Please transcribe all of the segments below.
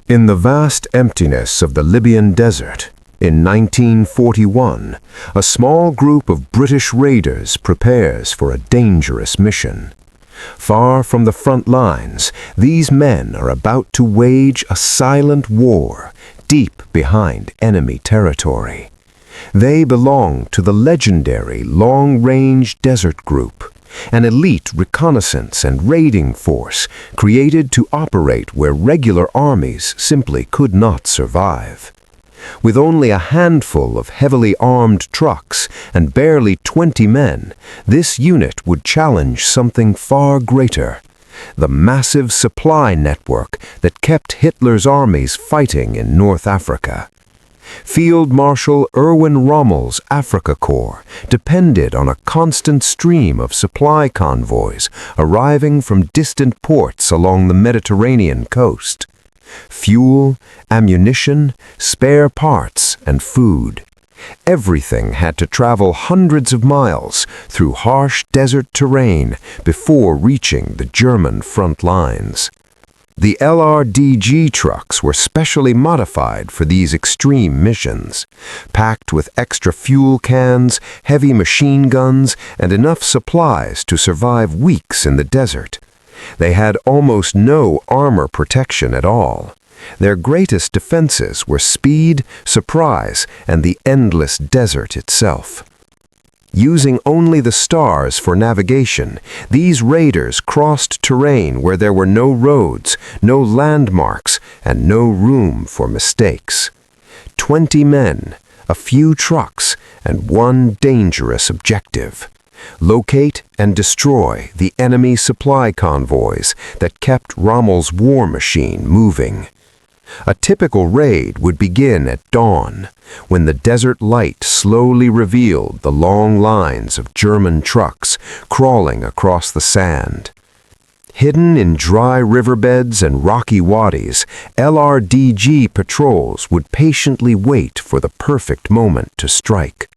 In the vast emptiness of the Libyan desert, in 1941, a small group of British raiders prepares for a dangerous mission. Far from the front lines, these men are about to wage a silent war deep behind enemy territory. They belong to the legendary Long-Range Desert Group, an elite reconnaissance and raiding force created to operate where regular armies simply could not survive. With only a handful of heavily armed trucks and barely 20 men, this unit would challenge something far greater: the massive supply network that kept Hitler's armies fighting in North Africa. Field Marshal Erwin Rommel's Afrika Korps depended on a constant stream of supply convoys arriving from distant ports along the Mediterranean coast. Fuel, ammunition, spare parts, and food. Everything had to travel hundreds of miles through harsh desert terrain before reaching the German front lines. The LRDG trucks were specially modified for these extreme missions, packed with extra fuel cans, heavy machine guns, and enough supplies to survive weeks in the desert. They had almost no armor protection at all. Their greatest defenses were speed, surprise, and the endless desert itself. Using only the stars for navigation, these raiders crossed terrain where there were no roads, no landmarks, and no room for mistakes. 20 men, a few trucks, and one dangerous objective: locate and destroy the enemy supply convoys that kept Rommel's war machine moving. A typical raid would begin at dawn, when the desert light slowly revealed the long lines of German trucks crawling across the sand. Hidden in dry riverbeds and rocky wadis, LRDG patrols would patiently wait for the perfect moment to strike.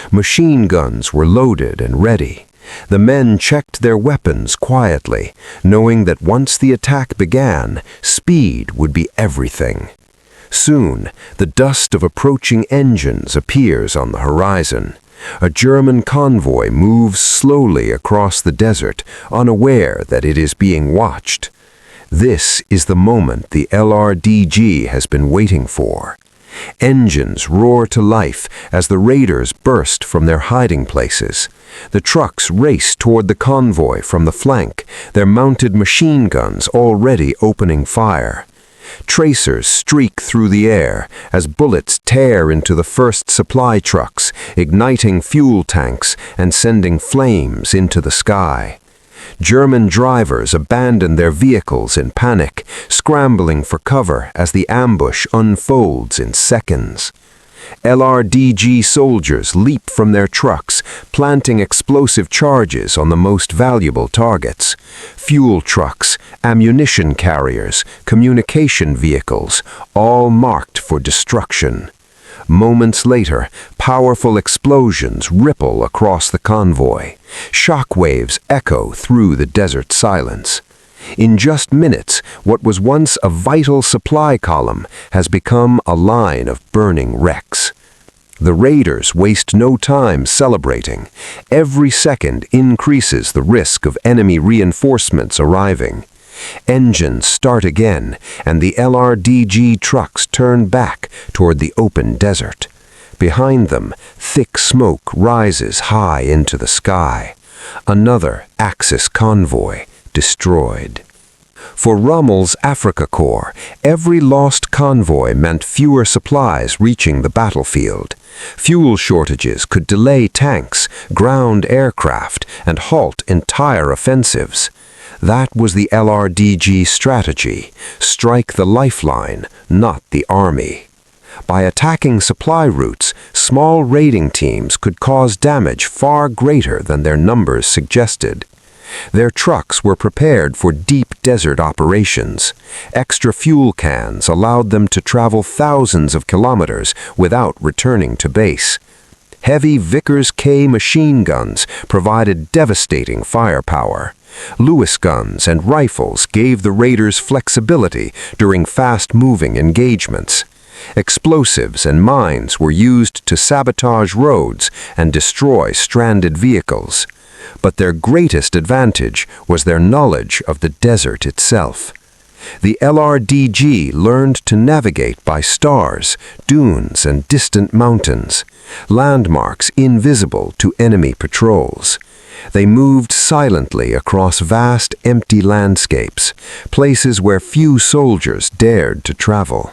Machine guns were loaded and ready. The men checked their weapons quietly, knowing that once the attack began, speed would be everything. Soon, the dust of approaching engines appears on the horizon. A German convoy moves slowly across the desert, unaware that it is being watched. This is the moment the LRDG has been waiting for. Engines roar to life as the raiders burst from their hiding places. The trucks race toward the convoy from the flank, their mounted machine guns already opening fire. Tracers streak through the air as bullets tear into the first supply trucks, igniting fuel tanks and sending flames into the sky. German drivers abandon their vehicles in panic, scrambling for cover as the ambush unfolds in seconds. LRDG soldiers leap from their trucks, planting explosive charges on the most valuable targets. Fuel trucks, ammunition carriers, communication vehicles, all marked for destruction. Moments later, powerful explosions ripple across the convoy. Shockwaves echo through the desert silence. In just minutes, what was once a vital supply column has become a line of burning wrecks. The raiders waste no time celebrating. Every second increases the risk of enemy reinforcements arriving. Engines start again, and the LRDG trucks turn back toward the open desert. Behind them, thick smoke rises high into the sky. Another Axis convoy destroyed. For Rommel's Afrika Korps, every lost convoy meant fewer supplies reaching the battlefield. Fuel shortages could delay tanks, ground aircraft, and halt entire offensives. That was the LRDG strategy: strike the lifeline, not the army. By attacking supply routes, small raiding teams could cause damage far greater than their numbers suggested. Their trucks were prepared for deep desert operations. Extra fuel cans allowed them to travel thousands of kilometers without returning to base. Heavy Vickers K machine guns provided devastating firepower. Lewis guns and rifles gave the raiders flexibility during fast-moving engagements. Explosives and mines were used to sabotage roads and destroy stranded vehicles. But their greatest advantage was their knowledge of the desert itself. The LRDG learned to navigate by stars, dunes, and distant mountains, landmarks invisible to enemy patrols. They moved silently across vast, empty landscapes, places where few soldiers dared to travel.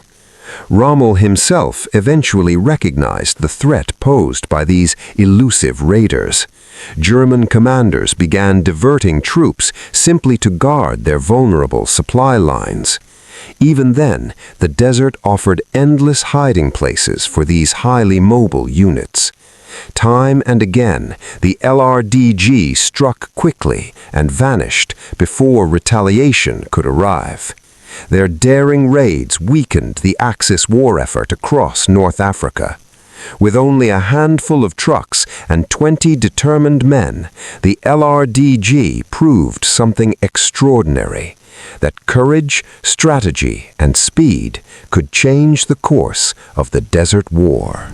Rommel himself eventually recognized the threat posed by these elusive raiders. German commanders began diverting troops simply to guard their vulnerable supply lines. Even then, the desert offered endless hiding places for these highly mobile units. Time and again, the LRDG struck quickly and vanished before retaliation could arrive. Their daring raids weakened the Axis war effort across North Africa. With only a handful of trucks and 20 determined men, the LRDG proved something extraordinary: that courage, strategy, and speed could change the course of the Desert War.